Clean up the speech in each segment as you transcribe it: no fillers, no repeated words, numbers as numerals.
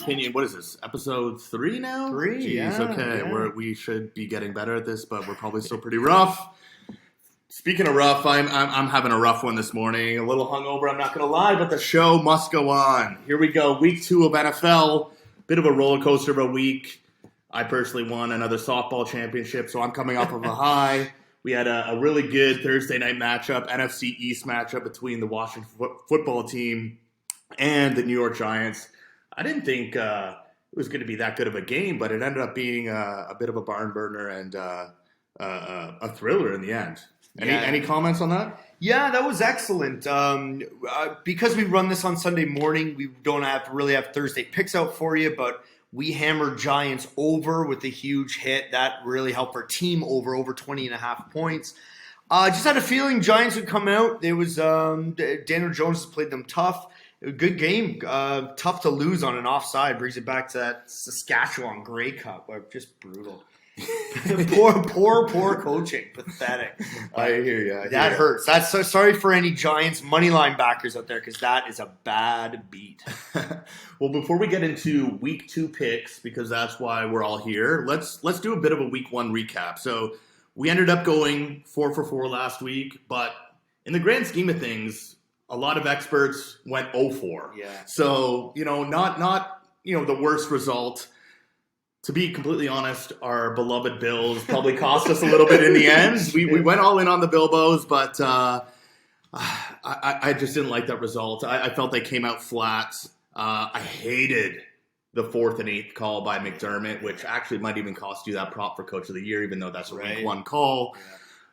opinion, what is this? Episode 3 now? 3, Jeez, yeah. okay. Yeah. We should be getting better at this, but we're probably still pretty rough. Speaking of rough, I'm having a rough one this morning. A little hungover, I'm not going to lie, but the show must go on. Here we go. Week 2 of NFL. Bit of a roller coaster of a week. I personally won another softball championship, so I'm coming off of a high. We had a really good Thursday night matchup, NFC East matchup between the Washington football team and the New York Giants. I didn't think it was going to be that good of a game, but it ended up being a bit of a barn burner and a thriller in the end. Any comments on that? Yeah, that was excellent. Because we run this on Sunday morning, we don't really have Thursday picks out for you, but we hammered Giants over with a huge hit. That really helped our team over 20.5 points. Just had a feeling Giants would come out. There was Daniel Jones has played them tough. A good game. Tough to lose on an offside. Brings it back to that Saskatchewan Grey Cup. Just brutal. poor coaching. Pathetic. I hear you. That hurts. That's so sorry for any Giants money line backers out there because that is a bad beat. Well, before we get into week 2 picks, because that's why we're all here, let's do a bit of a week 1 recap. So we ended up going 4 for 4 last week, but in the grand scheme of things, a lot of experts went 0-4. Yeah. So, not the worst result. To be completely honest, our beloved Bills probably cost us a little bit in the end. We went all in on the Bilbos, but I just didn't like that result. I felt they came out flat. I hated the 4th and 8th call by McDermott, which actually might even cost you that prop for Coach of the Year, even though that's a week 1 call. Yeah.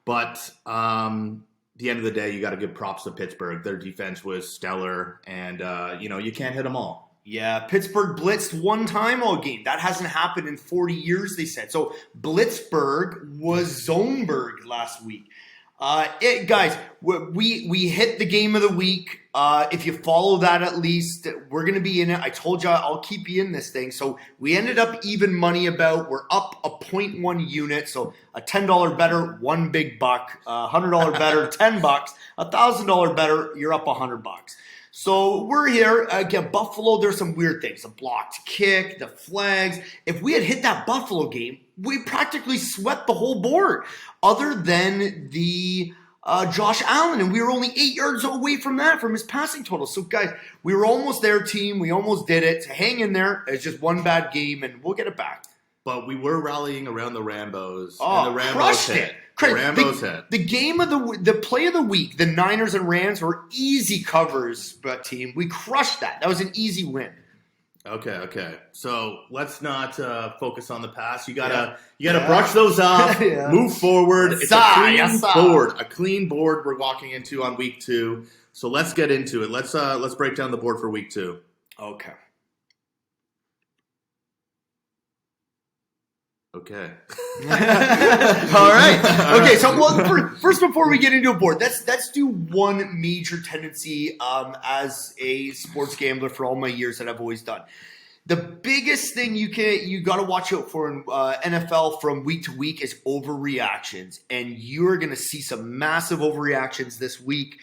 But the end of the day, you got to give props to Pittsburgh. Their defense was stellar, and you can't hit them all. Yeah, Pittsburgh blitzed 1 time all game. That hasn't happened in 40 years, they said. So Blitzburg was Zoneberg last week. Guys, we hit the game of the week. If you follow that at least, we're going to be in it. I told you I'll keep you in this thing. So we ended up even money about. We're up a 0.1 unit. So a $10 better, $1 big buck. $100 better, $10. $1,000 better, you're up $100. So we're here. Again, Buffalo, there's some weird things. The blocked kick, the flags. If we had hit that Buffalo game, we practically swept the whole board other than the Josh Allen. And we were only 8 yards away from his passing total. So, guys, we were almost there, team. We almost did it. Hang in there. It's just one bad game, and we'll get it back. But we were rallying around the Rambos. Oh, and the Rambos crushed hit. it. The game of the play of the week, the Niners and Rams were easy covers, but team, we crushed that. That was an easy win. Okay. So let's not focus on the past. You gotta brush those off. Move forward. It's a clean board we're walking into on week 2. So let's get into it. Let's break down the board for week 2. Okay. Okay. All right. Okay. So, first, before we get into a board, let's do one major tendency as a sports gambler for all my years that I've always done. The biggest thing you got to watch out for in NFL from week to week is overreactions, and you're going to see some massive overreactions this week.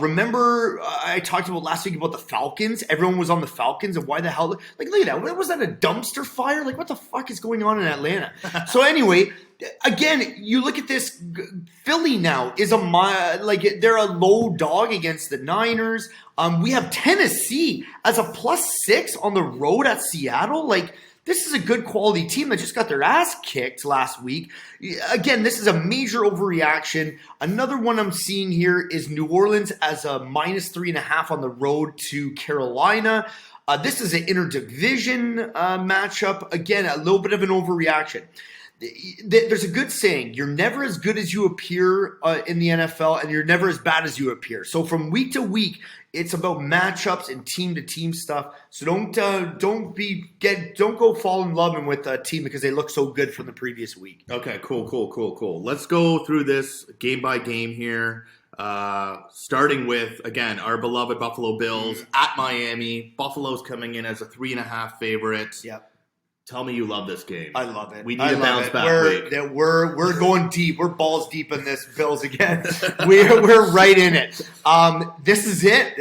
Remember, I talked about last week about the Falcons. Everyone was on the Falcons, and why the hell? Like, look at that. Was that a dumpster fire? Like, what the fuck is going on in Atlanta? So anyway, again, you look at this. Philly now is they're a low dog against the Niners. We have Tennessee as a +6 on the road at Seattle. Like, this is a good quality team that just got their ass kicked last week. Again, this is a major overreaction. Another one I'm seeing here is New Orleans as a -3.5 on the road to Carolina. This is an interdivision matchup. Again, a little bit of an overreaction. There's a good saying, you're never as good as you appear in the NFL, and you're never as bad as you appear. So from week to week, it's about matchups and team-to-team stuff. So don't go fall in love with a team because they look so good from the previous week. Okay, cool. Let's go through this game by game here. Starting with, again, our beloved Buffalo Bills at Miami. Buffalo's coming in as a 3.5 favorite. Yep. Tell me you love this game. I love it. We need a bounce back week. We're going deep. We're balls deep in this Bills again. we're right in it. This is it.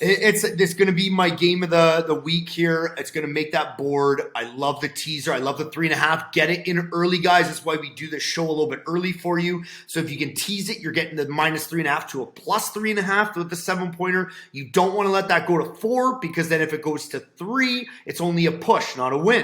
It's going to be my game of the week here. It's going to make that board. I love the teaser. I love the 3.5. Get it in early, guys. That's why we do this show a little bit early for you. So if you can tease it, you're getting the -3.5 to a +3.5 with the 7-pointer. You don't want to let that go to 4 because then if it goes to 3, it's only a push, not a win.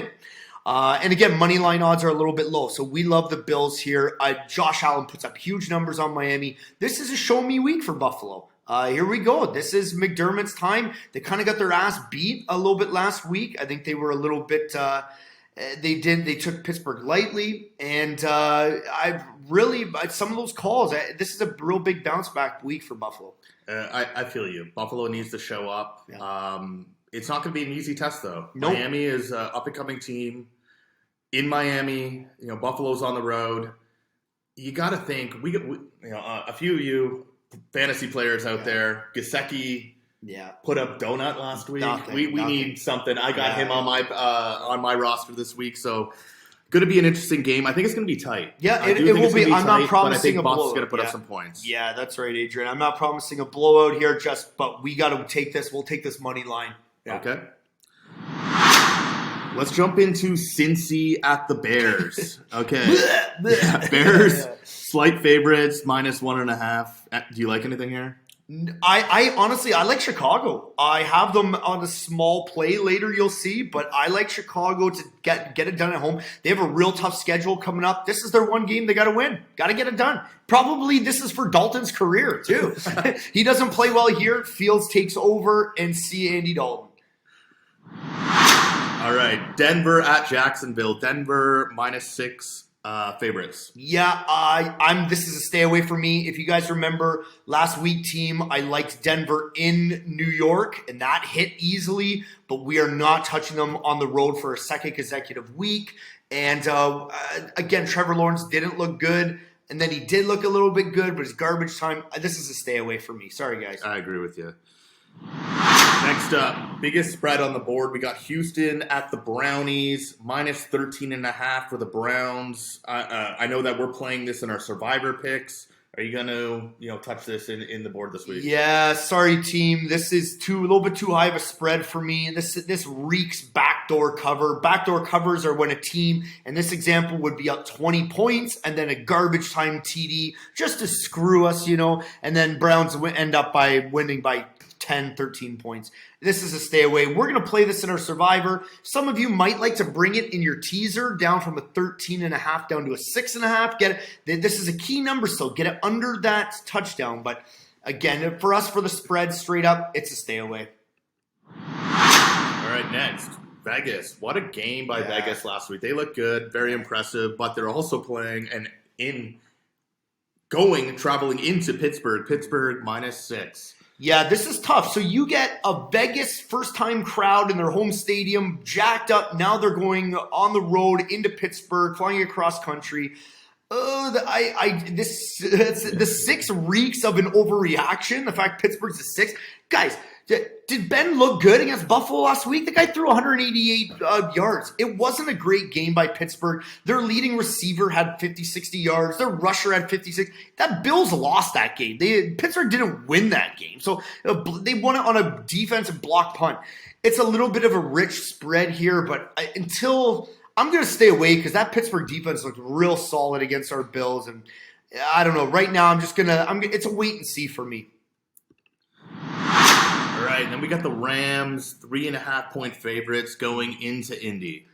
And again, money line odds are a little bit low, so we love the Bills here. Josh Allen puts up huge numbers on Miami. This is a show me week for Buffalo. Here we go. This is McDermott's time. They kind of got their ass beat a little bit last week. I think they were a little bit. They took Pittsburgh lightly, and some of those calls. This is a real big bounce back week for Buffalo. I feel you. Buffalo needs to show up. Yeah. It's not going to be an easy test, though. Nope. Miami is an up-and-coming team. In Miami, Buffalo's on the road. You got to think, a few of you fantasy players out there, Gesicki put up donut last week. We need something. I got him on my roster this week, so going to be an interesting game. I think it's going to be tight. Yeah, it will be. I'm not promising a blowout. Buff's going to put up some points. Yeah, that's right, Adrian. I'm not promising a blowout here, but we got to take this. We'll take this money line. Yeah. Okay. Let's jump into Cincy at the Bears. Okay. Bears, slight favorites, -1.5. Do you like anything here? I honestly, I like Chicago. I have them on a small play later, you'll see, but I like Chicago to get it done at home. They have a real tough schedule coming up. This is their one game they got to win. Got to get it done. Probably this is for Dalton's career, too. He doesn't play well here. Fields takes over, and see Andy Dalton. All right. Denver at Jacksonville. Denver -6. Favorites. Yeah, this is a stay away for me. If you guys remember last week, team, I liked Denver in New York, and that hit easily, but we are not touching them on the road for a second consecutive week. And again, Trevor Lawrence didn't look good, and then he did look a little bit good, but it's garbage time. This is a stay away for me. Sorry, guys. I agree with you. Next up, biggest spread on the board. We got Houston at the Brownies, -13.5 for the Browns. I know that we're playing this in our Survivor picks. Are you going to, touch this in the board this week? Yeah, sorry, team. This is a little bit too high of a spread for me. This reeks backdoor cover. Backdoor covers are when a team, and this example would be up 20 points and then a garbage time TD just to screw us, and then Browns end up by winning by 10, 13 points. This is a stay away. We're going to play this in our Survivor. Some of you might like to bring it in your teaser down from a 13.5 down to a 6.5. Get it. This is a key number still. Get it under that touchdown. But again, for us, for the spread straight up, it's a stay away. All right, next. Vegas. What a game by Vegas last week. They look good, very impressive, but they're also playing traveling into Pittsburgh. Pittsburgh -6. Yeah, this is tough. So you get a Vegas first-time crowd in their home stadium, jacked up. Now they're going on the road into Pittsburgh, flying across country. The 6 reeks of an overreaction. The fact Pittsburgh's a 6. Guys, did Ben look good against Buffalo last week? The guy threw 188 yards. It wasn't a great game by Pittsburgh. Their leading receiver had 50, 60 yards. Their rusher had 56. That Bills lost that game. Pittsburgh didn't win that game. So they won it on a defensive block punt. It's a little bit of a rich spread here, but I'm going to stay away because that Pittsburgh defense looked real solid against our Bills. And I don't know. Right now, it's a wait and see for me. All right, and then we got the Rams, 3.5-point favorites going into Indy.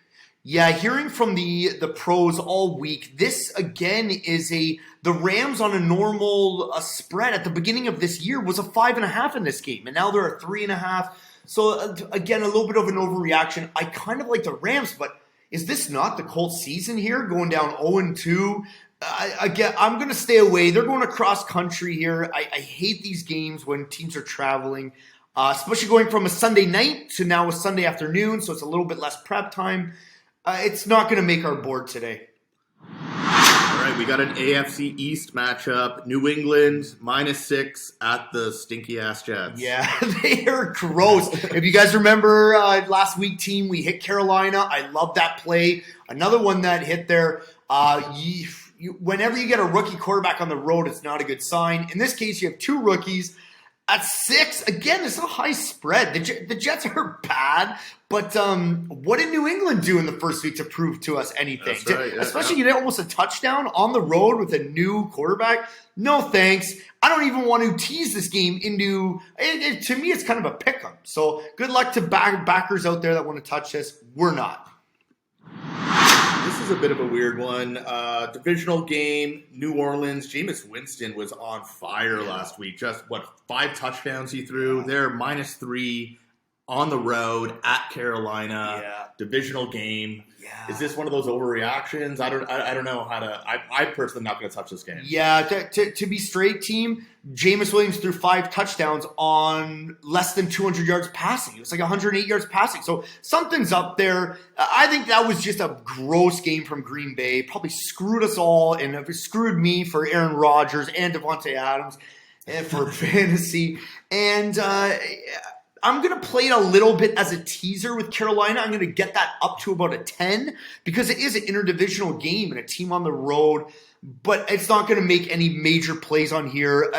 Yeah, hearing from the pros all week, this again is the Rams on a normal spread at the beginning of this year was a 5.5 in this game, and now they're a 3.5. So again, a little bit of an overreaction. I kind of like the Rams, but is this not the Colts season here, going down 0-2? I'm going to stay away. They're going across country here. I hate these games when teams are traveling. Especially going from a Sunday night to now a Sunday afternoon, so it's a little bit less prep time. It's not going to make our board today. All right, we got an AFC East matchup. New England -6 at the stinky ass Jets. Yeah, they are gross. If you guys remember last week, team, we hit Carolina. I love that play. Another one that hit there. Whenever you get a rookie quarterback on the road, it's not a good sign. In this case, you have two rookies. At 6, again, it's a high spread. The Jets are bad, but what did New England do in the first week to prove to us anything? That's right, Especially you get almost a touchdown on the road with a new quarterback. No thanks. I don't even want to tease this game into – to me, it's kind of a pick-em. So good luck to backers out there that want to touch this. We're not. This is a bit of a weird one. Divisional game, New Orleans. Jameis Winston was on fire last week. Just, 5 touchdowns he threw. They're -3 on the road at Carolina. Yeah. Divisional game. Yeah. Is this one of those overreactions? I don't know how to. I personally am not going to touch this game. Yeah, to be straight, team, Jameis Williams threw 5 touchdowns on less than 200 yards passing. It was like 108 yards passing. So something's up there. I think that was just a gross game from Green Bay. Probably screwed us all, and it screwed me for Aaron Rodgers and Devontae Adams and for fantasy. And I'm going to play it a little bit as a teaser with Carolina. I'm going to get that up to about a 10 because it is an interdivisional game and a team on the road, but it's not going to make any major plays on here.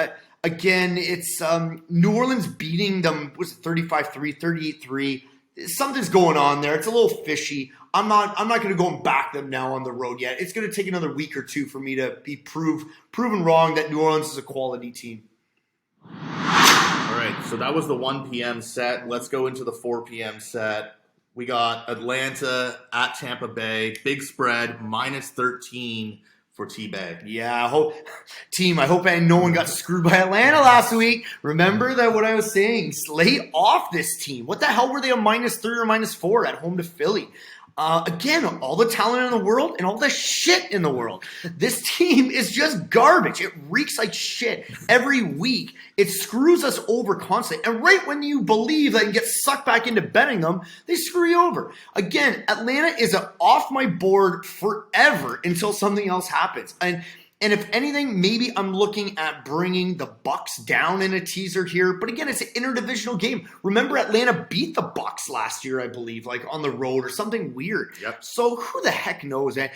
Again, it's New Orleans beating them, was it 35-3, 38-3. Something's going on there. It's a little fishy. I'm not going to go and back them now on the road yet. It's going to take another week or two for me to be proven wrong that New Orleans is a quality team. All right, so that was the 1 p.m. set. Let's go into the 4 p.m. set. We got Atlanta at Tampa Bay. Big spread, -13 for T-Bay. Yeah, I hope no one got screwed by Atlanta last week. Remember that what I was saying? Lay off this team. What the hell were they on -3 or -4 at home to Philly? Again, all the talent in the world and all the shit in the world. This team is just garbage. It reeks like shit every week. It screws us over constantly. And right when you believe that you get sucked back into betting them, they screw you over. Again, Atlanta is off my board forever until something else happens. And if anything, maybe I'm looking at bringing the Bucks down in a teaser here. But again, it's an interdivisional game. Remember, Atlanta beat the Bucks last year, I believe, like on the road or something weird. Yep. So who the heck knows, man?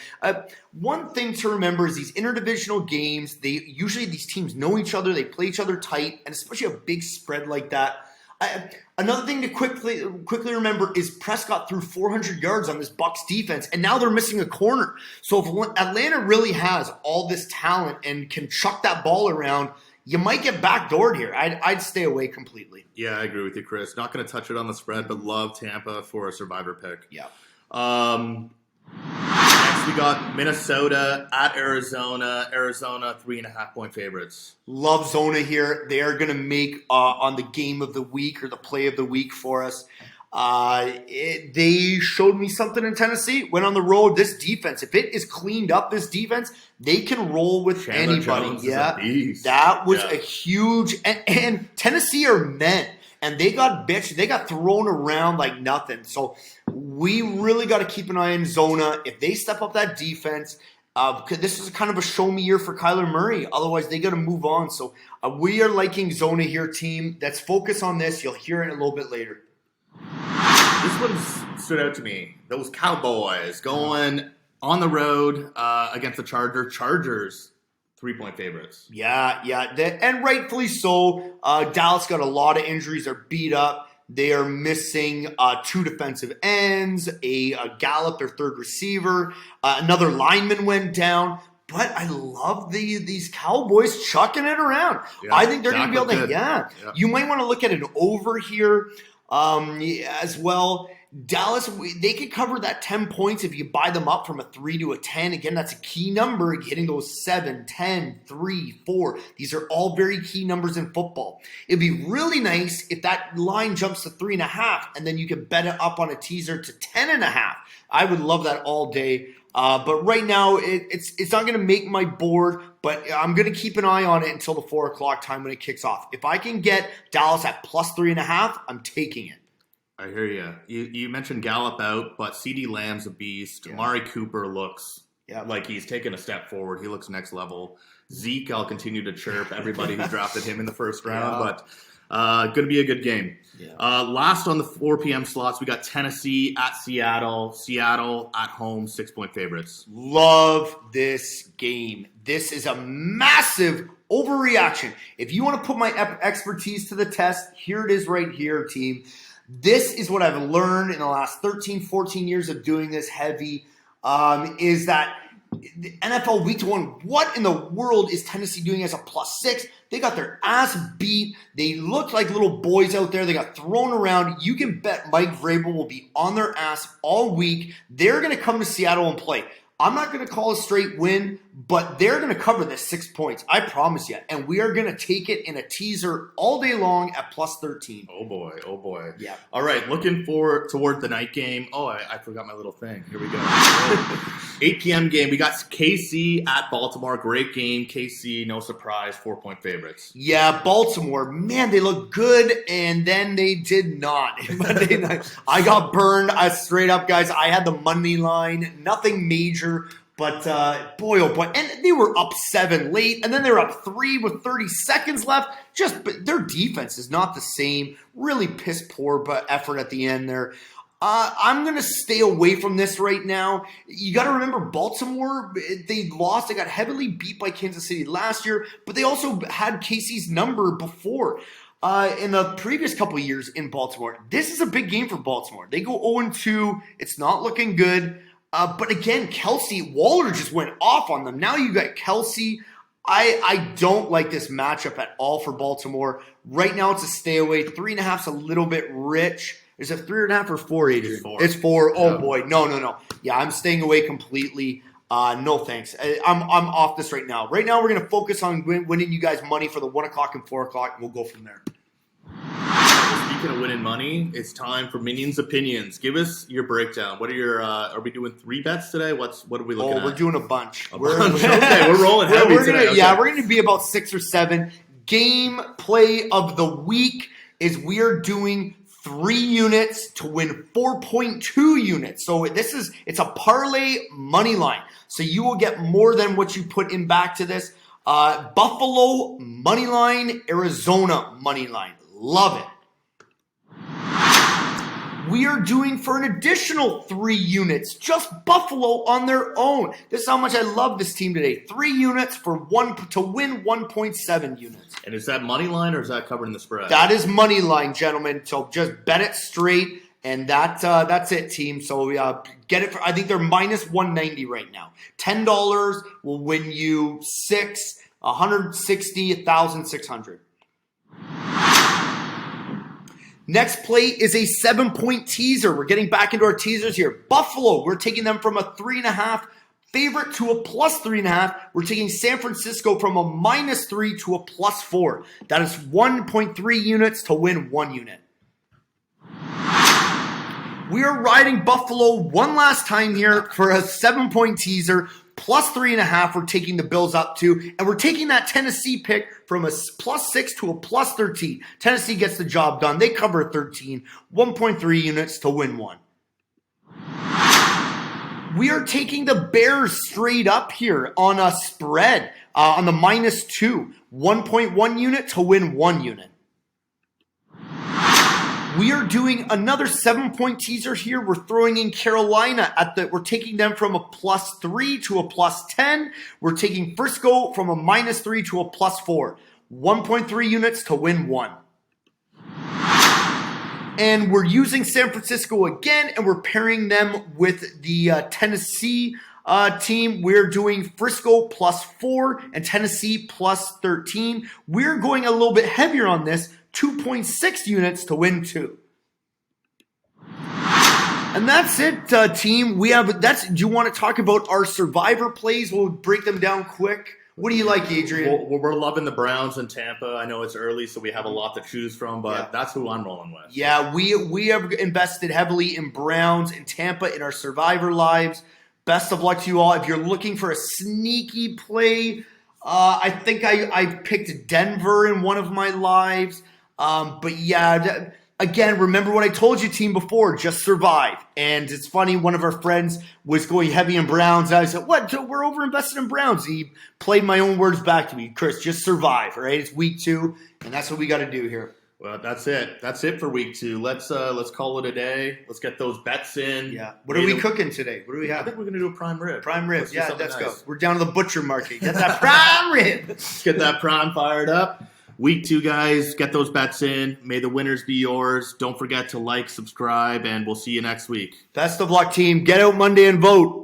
One thing to remember is these interdivisional games, usually these teams know each other. They play each other tight, and especially a big spread like that. Another thing to quickly remember is Prescott threw 400 yards on this Bucs defense, and now they're missing a corner. So if Atlanta really has all this talent and can chuck that ball around, you might get backdoored here. I'd stay away completely. Yeah, I agree with you, Chris. Not going to touch it on the spread, but love Tampa for a survivor pick. Yeah. Next, we got Minnesota at Arizona. Arizona 3.5-point favorites. Love Zona here. They are going to make on the game of the week or the play of the week for us. They showed me something in Tennessee. Went on the road. This defense, if it is cleaned up, this defense, they can roll with Chandler anybody. Jones is a beast. That was a huge. And Tennessee are men. And they got bitched. They got thrown around like nothing. So we really got to keep an eye on Zona. If they step up that defense, this is kind of a show me year for Kyler Murray. Otherwise, they got to move on. So we are liking Zona here, team. Let's focus on this. You'll hear it a little bit later. This one stood out to me. Those Cowboys going on the road against the Chargers. 3-point favorites. Yeah, and rightfully so. Dallas got a lot of injuries. They're beat up. They are missing 2 defensive ends, a Gallup, their third receiver. Another lineman went down. But I love these Cowboys chucking it around. Yeah, I think they're going to be able to, Yeah. You might want to look at an over here as well. Dallas, they could cover that 10 points if you buy them up from a 3 to a 10. Again, that's a key number, hitting those 7, 10, 3, 4. These are all very key numbers in football. It'd be really nice if that line jumps to 3.5, and then you can bet it up on a teaser to 10.5. I would love that all day. But right now, it's not going to make my board, but I'm going to keep an eye on it until the 4 o'clock time when it kicks off. If I can get Dallas at plus 3.5, I'm taking it. I hear you. You mentioned Gallup out, but CeeDee Lamb's a beast. Yeah. Amari Cooper looks Yeah. Like, he's taken a step forward. He looks next level. Zeke, I'll continue to chirp everybody who drafted him in the first round, but going to be a good game. Yeah. Last on the 4 p.m. slots, we got Tennessee at Seattle. Seattle at home, 6-point favorites. Love this game. This is a massive overreaction. If you want to put my expertise to the test, here it is right here, team. This is what I've learned in the last 13, 14 years of doing this heavy, is that the NFL Week 1, what in the world is Tennessee doing as a +6? They got their ass beat. They looked like little boys out there. They got thrown around. You can bet Mike Vrabel will be on their ass all week. They're going to come to Seattle and play. I'm not going to call a straight win, but they're going to cover this 6 points. I promise you. And we are going to take it in a teaser all day long at +13. Oh, boy. Oh, boy. Yeah. All right. Looking toward the night game. Oh, I forgot my little thing. Here we go. 8 p.m. game. We got KC at Baltimore. Great game. KC, no surprise, 4-point favorites. Yeah, Baltimore. Man, they look good, and then they did not. Monday night, I got burned. Straight up, guys. I had the money line. Nothing major. But boy, oh boy. And they were up 7 late, and then they were up 3 with 30 seconds left. But their defense is not the same. Really piss poor but effort at the end there. I'm going to stay away from this right now. You got to remember, Baltimore, they lost. They got heavily beat by Kansas City last year, but they also had Casey's number before. In the previous couple of years in Baltimore. This is a big game for Baltimore. They go 0-2. It's not looking good. But again, Waller just went off on them. Now you got Kelsey. I don't like this matchup at all for Baltimore. Right now, it's a stay away. 3.5 is a little bit rich. Is it 3.5 or 4, Adrian? It's 4. Oh, boy. No. Yeah, I'm staying away completely. No, thanks. I'm off this right now. Right now, we're going to focus on winning you guys money for the 1 o'clock and 4 o'clock, and we'll go from there. Speaking of winning money, it's time for Minion's Opinions. Give us your breakdown. What are your? Are we doing 3 bets today? What are we looking at? We're doing a bunch. Okay, we're rolling heavy today. Okay. Yeah, we're going to be about 6 or 7. Game play of the week is we are doing 3 units to win 4.2 units. So it's a parlay money line. So you will get more than what you put in back to this. Buffalo money line, Arizona money line. Love it. We are doing for an additional 3 units, just Buffalo on their own. This is how much I love this team today. 3 units to win 1.7 units. And is that money line or is that covering the spread? That is money line, gentlemen. So just bet it straight, and that's it, team. So get it. I think they're minus 190 right now. $10 will win you 160, 1,600. Next play is a 7-point teaser. We're getting back into our teasers here. Buffalo, we're taking them from a 3.5 favorite to a +3.5. We're taking San Francisco from a -3 to a +4. That is 1.3 units to win 1 unit. We are riding Buffalo one last time here for a 7-point teaser. +3.5, we're taking the Bills up to, and we're taking that Tennessee pick from a +6 to a +13. Tennessee gets the job done. They cover 13, 1.3 units to win 1. We are taking the Bears straight up here on a spread on the -2, 1.1 unit to win 1 unit. We are doing another 7-point teaser here. We're throwing in Carolina we're taking them from a +3 to a +10. We're taking Frisco from a -3 to a +4. 1.3 units to win 1. And we're using San Francisco again, and we're pairing them with the Tennessee team. We're doing Frisco +4 and Tennessee +13. We're going a little bit heavier on this. 2.6 units to win 2. And that's it, team. Do you want to talk about our survivor plays? We'll break them down quick. What do you like, Adrian? Well, we're loving the Browns in Tampa. I know it's early, so we have a lot to choose from, but that's who I'm rolling with. Yeah, we have invested heavily in Browns in Tampa in our survivor lives. Best of luck to you all. If you're looking for a sneaky play, I think I picked Denver in one of my lives. But yeah, again, remember what I told you, team, before. Just survive. And it's funny, one of our friends was going heavy in Browns. And I said, what? We're over-invested in Browns. He played my own words back to me. Chris, just survive, right? It's week 2, and that's what we got to do here. Well, that's it. That's it for week 2. Let's call it a day. Let's get those bets in. Yeah. What are we cooking today? What do we have? I think we're going to do a prime rib. Prime rib. Let's Yeah, let's nice. go. We're down to the butcher market. Get that prime rib. Let's get that prime fired up. Week 2, guys. Get those bets in. May the winners be yours. Don't forget to like, subscribe, and we'll see you next week. Best of luck, team. Get out Monday and vote.